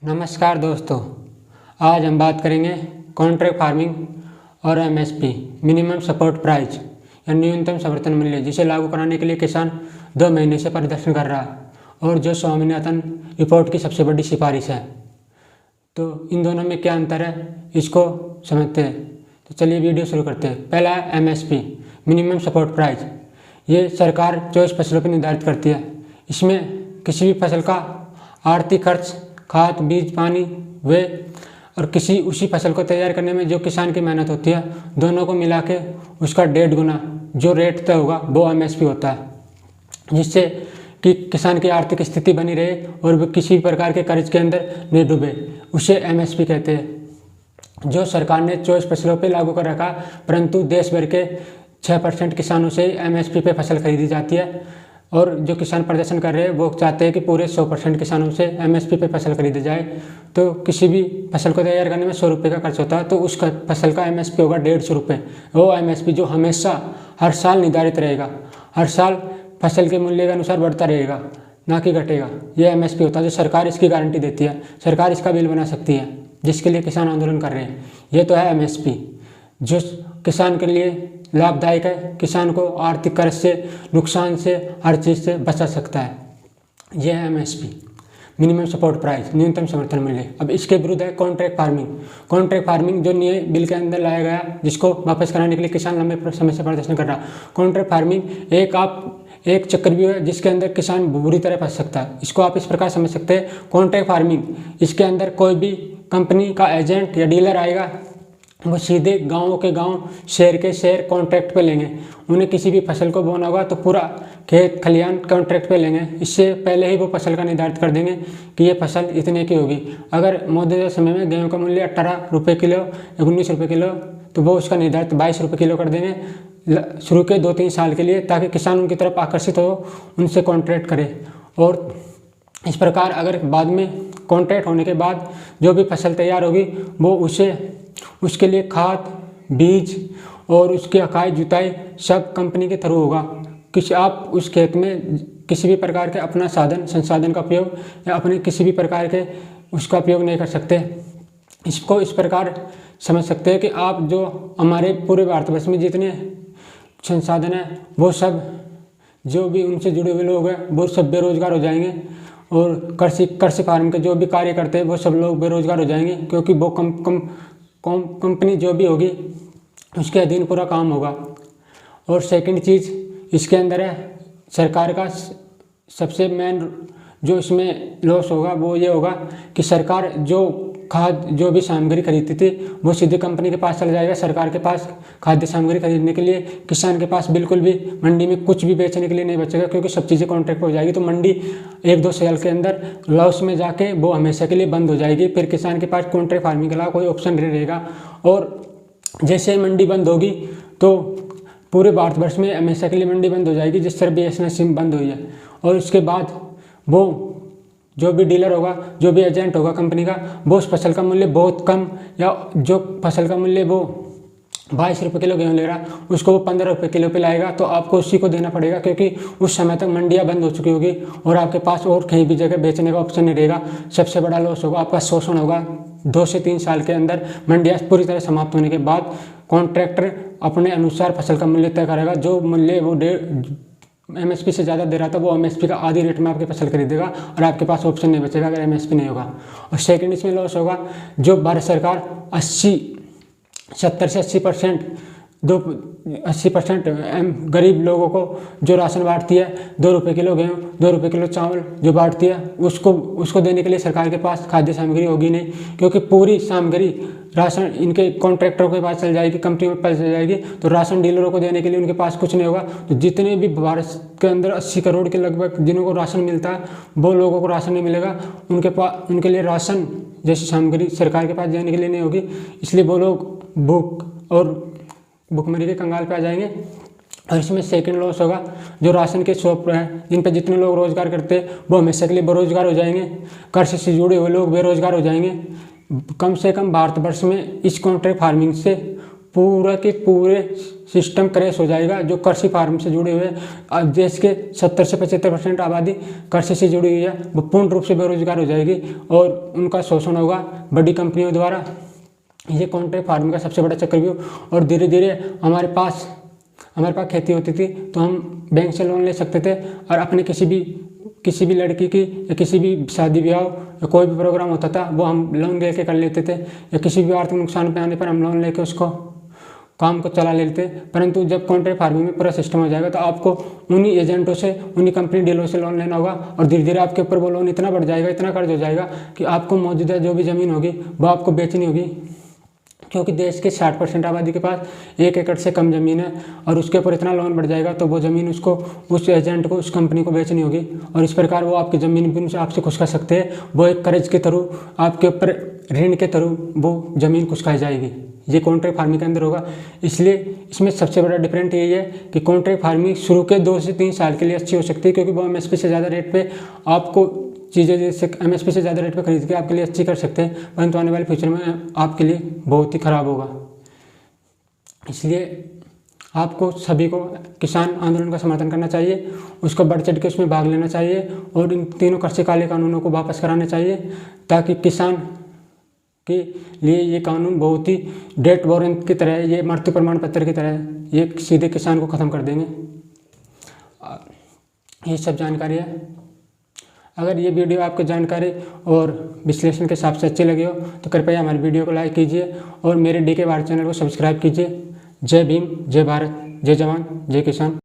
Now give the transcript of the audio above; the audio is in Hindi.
नमस्कार दोस्तों, आज हम बात करेंगे कॉन्ट्रैक्ट फार्मिंग और एमएसपी मिनिमम सपोर्ट प्राइस या न्यूनतम समर्थन मूल्य, जिसे लागू कराने के लिए किसान 2 महीने से प्रदर्शन कर रहा है और जो स्वामीनाथन रिपोर्ट की सबसे बड़ी सिफारिश है। तो इन दोनों में क्या अंतर है, इसको समझते हैं। तो चलिए वीडियो शुरू करते हैं। पहला है एमएसपी मिनिमम सपोर्ट प्राइस। ये सरकार 24 फसलों पर निर्धारित करती है। इसमें किसी भी फसल का आर्थिक खर्च, खाद, बीज, पानी, वे और किसी उसी फसल को तैयार करने में जो किसान की मेहनत होती है, दोनों को मिला के उसका 1.5 गुना जो रेट तय होगा वो एमएसपी होता है, जिससे कि किसान की आर्थिक स्थिति बनी रहे और वो किसी प्रकार के कर्ज के अंदर नहीं डूबे, उसे एमएसपी कहते हैं। जो सरकार ने 24 फसलों पर लागू कर रखा, परंतु देश भर के 6% किसानों से एमएसपी पे फसल खरीदी जाती है और जो किसान प्रदर्शन कर रहे हैं वो चाहते हैं कि पूरे 100% किसानों से एमएसपी पे फसल खरीदी जाए। तो किसी भी फसल को तैयार करने में 100 रुपये का खर्च होता है, तो उस फसल का एमएसपी होगा 150 रुपये। वो एमएसपी जो हमेशा हर साल निर्धारित रहेगा, हर साल फसल के मूल्य के अनुसार बढ़ता रहेगा, ना कि घटेगा। ये एमएसपी होता है जो सरकार इसकी गारंटी देती है। सरकार इसका बिल बना सकती है, जिसके लिए किसान आंदोलन कर रहे हैं। ये तो है एमएसपी, जो किसान के लिए लाभदायक है, किसान को आर्थिक कर्ज से, नुकसान से, हर चीज़ से बचा सकता है। यह है एमएसपी मिनिमम सपोर्ट प्राइस, न्यूनतम समर्थन मूल्य। अब इसके विरुद्ध है कॉन्ट्रैक्ट फार्मिंग। कॉन्ट्रैक्ट फार्मिंग जो नए बिल के अंदर लाया गया, जिसको वापस कराने के लिए किसान लंबे समय से प्रदर्शन कर रहा। कॉन्ट्रैक्ट फार्मिंग एक चक्रव्यूह है जिसके अंदर किसान बुरी तरह फंस सकता है। इसको आप इस प्रकार समझ सकते हैं, कॉन्ट्रैक्ट फार्मिंग, इसके अंदर कोई भी कंपनी का एजेंट या डीलर आएगा, वो सीधे गाँव के गाँव, शहर के शहर कॉन्ट्रैक्ट पे लेंगे। उन्हें किसी भी फसल को बोना होगा तो पूरा खेत खलिहान कॉन्ट्रैक्ट पे लेंगे। इससे पहले ही वो फसल का निर्धारित कर देंगे कि ये फसल इतने की होगी। अगर मौजूदा समय में गेहूं का मूल्य 18 रुपये किलो या 19 रुपये किलो, तो वो उसका निर्धारित 22 रुपये किलो कर देंगे शुरू के 2-3 साल के लिए, ताकि किसान उनकी तरफ आकर्षित हो, उनसे कॉन्ट्रैक्ट करे। और इस प्रकार अगर बाद में कॉन्ट्रैक्ट होने के बाद जो भी फसल तैयार होगी, वो उसके लिए खाद, बीज और उसकी अकाई जुताई सब कंपनी के थ्रू होगा। आप उस खेत में किसी भी प्रकार के अपना संसाधन का उपयोग या अपने किसी भी प्रकार के उसका उपयोग नहीं कर सकते। इसको इस प्रकार समझ सकते हैं कि आप जो हमारे पूरे भारतवर्ष में जितने संसाधन हैं, वो सब जो भी उनसे जुड़े हुए लोग हैं वो सब बेरोजगार हो जाएंगे, और कृषि फार्म के जो भी कार्य करते हैं वो सब लोग बेरोजगार हो जाएंगे, क्योंकि वो कंपनी जो भी होगी उसके अधीन पूरा काम होगा। और सेकंड चीज़ इसके अंदर है, सरकार का सबसे मेन जो इसमें लॉस होगा वो ये होगा कि सरकार जो भी सामग्री खरीदती थी वो सीधे कंपनी के पास चला जाएगा। सरकार के पास खाद्य सामग्री खरीदने के लिए, किसान के पास बिल्कुल भी मंडी में कुछ भी बेचने के लिए नहीं बचेगा, क्योंकि सब चीज़ें कॉन्ट्रैक्ट हो जाएगी। तो मंडी 1-2 साल के अंदर लॉस में जाके वो हमेशा के लिए बंद हो जाएगी। फिर किसान के पास कॉन्ट्रैक्ट फार्मिंग के अलावा कोई ऑप्शन नहीं रहेगा। और जैसे ही मंडी बंद होगी तो पूरे भारतवर्ष में हमेशा के लिए मंडी बंद हो जाएगी, जिस तरह BSNL सिम बंद हुई है। और उसके बाद वो जो भी डीलर होगा, जो भी एजेंट होगा कंपनी का, वो उस फसल का मूल्य बहुत कम, या जो फसल का मूल्य वो 22 रुपये किलो गेहूँ ले रहा, उसको वो 15 रुपये किलो पे लाएगा। तो आपको उसी को देना पड़ेगा, क्योंकि उस समय तक मंडियाँ बंद हो चुकी होगी और आपके पास और कहीं भी जगह बेचने का ऑप्शन नहीं रहेगा। सबसे बड़ा लॉस होगा, आपका शोषण होगा। 2 से 3 साल के अंदर मंडियाँ पूरी तरह समाप्त होने के बाद कॉन्ट्रैक्टर अपने अनुसार फसल का मूल्य तय करेगा। जो मूल्य वो एमएसपी से ज़्यादा दे रहा था, वो एमएसपी का आधी रेट में आपकी फसल खरीदेगा और आपके पास ऑप्शन नहीं बचेगा अगर एमएसपी नहीं होगा। और सेकंड इसमें लॉस होगा, जो भारत सरकार 70 से 80% गरीब लोगों को जो राशन बांटती है, 2 रुपये किलो गेहूँ, 2 रुपये किलो चावल जो बांटती है, उसको देने के लिए सरकार के पास खाद्य सामग्री होगी नहीं, क्योंकि पूरी सामग्री राशन इनके कॉन्ट्रैक्टरों के पास चल जाएगी, कंपनी में चल जाएगी। तो राशन डीलरों को देने के लिए उनके पास कुछ नहीं होगा। तो जितने भी भारत के अंदर 80 करोड़ के लगभग जिनको राशन मिलता है, वो लोगों को राशन नहीं मिलेगा। उनके लिए राशन जैसी सामग्री सरकार के पास देने के लिए नहीं होगी, इसलिए वो लोग भुखमरी के कंगाल पे आ जाएंगे। और इसमें सेकंड लॉस होगा, जो राशन के शॉप हैं, जिन पे जितने लोग रोजगार करते हैं वो हमेशा के लिए बेरोजगार हो जाएंगे। कृषि से जुड़े हुए लोग बेरोजगार हो जाएंगे। कम से कम भारतवर्ष में इस कॉन्ट्रैक्ट फार्मिंग से पूरा के पूरे सिस्टम क्रैश हो जाएगा। जो कृषि फार्म से जुड़े हुए देश के 70 से 75% आबादी कृषि से जुड़ी हुई है, वो पूर्ण रूप से बेरोजगार हो जाएगी और उनका शोषण होगा बड़ी कंपनियों द्वारा। ये कॉन्ट्रैक्ट फार्मिंग का सबसे बड़ा चक्रव्यूह। और धीरे धीरे हमारे पास खेती होती थी तो हम बैंक से लोन ले सकते थे और अपने किसी भी लड़की की या किसी भी शादी ब्याह या कोई भी प्रोग्राम होता था वो हम लोन लेके कर लेते थे, या किसी भी आर्थिक नुकसान पे आने पर हम लोन लेके उसको काम को चला लेते। परंतु जब कॉन्ट्रैक्ट फार्मिंग में पूरा सिस्टम हो जाएगा तो आपको उन्हीं एजेंटों से, उन्हीं कंपनी डीलरों से लोन लेना होगा और धीरे धीरे आपके ऊपर वो लोन इतना बढ़ जाएगा, इतना कर्ज हो जाएगा कि आपको मौजूदा जो भी ज़मीन होगी वो आपको बेचनी होगी। क्योंकि देश के 60% आबादी के पास 1 एकड़ से कम ज़मीन है और उसके ऊपर इतना लोन बढ़ जाएगा तो वो ज़मीन उसको, उस एजेंट को, उस कंपनी को बेचनी होगी और इस प्रकार वो आपकी ज़मीन भी उनसे आपसे खुश कर सकते हैं। वो एक कर्ज के थ्रू आपके ऊपर ऋण के थ्रू वो ज़मीन खुशकाई जाएगी। ये कॉन्ट्रैक्ट फार्मिंग के अंदर होगा। इसलिए इसमें सबसे बड़ा डिफरेंट यही है कि कॉन्ट्रैक्ट फार्मिंग शुरू के 2 से 3 साल के लिए अच्छी हो सकती है, क्योंकि वो MSP से ज़्यादा रेट पे आपको चीज़ें, जैसे MSP से ज़्यादा रेट पे खरीद के आपके लिए अच्छी कर सकते हैं, परंतु आने वाले फ्यूचर में आपके लिए बहुत ही ख़राब होगा। इसलिए आपको सभी को किसान आंदोलन का समर्थन करना चाहिए, उसको बढ़ चढ़ के उसमें भाग लेना चाहिए और इन तीनों कृषि काले कानूनों को वापस कराना चाहिए, ताकि किसान के लिए ये कानून बहुत ही डेथ वारंट की तरह है, ये मृत्यु प्रमाण पत्र की तरह है, ये सीधे किसान को ख़त्म कर देंगे। ये सब जानकारी है। अगर ये वीडियो आपको जानकारी और विश्लेषण के हिसाब से अच्छी लगी हो तो कृपया हमारे वीडियो को लाइक कीजिए और मेरे DK भारत चैनल को सब्सक्राइब कीजिए। जय भीम, जय भारत, जय जवान, जय किसान।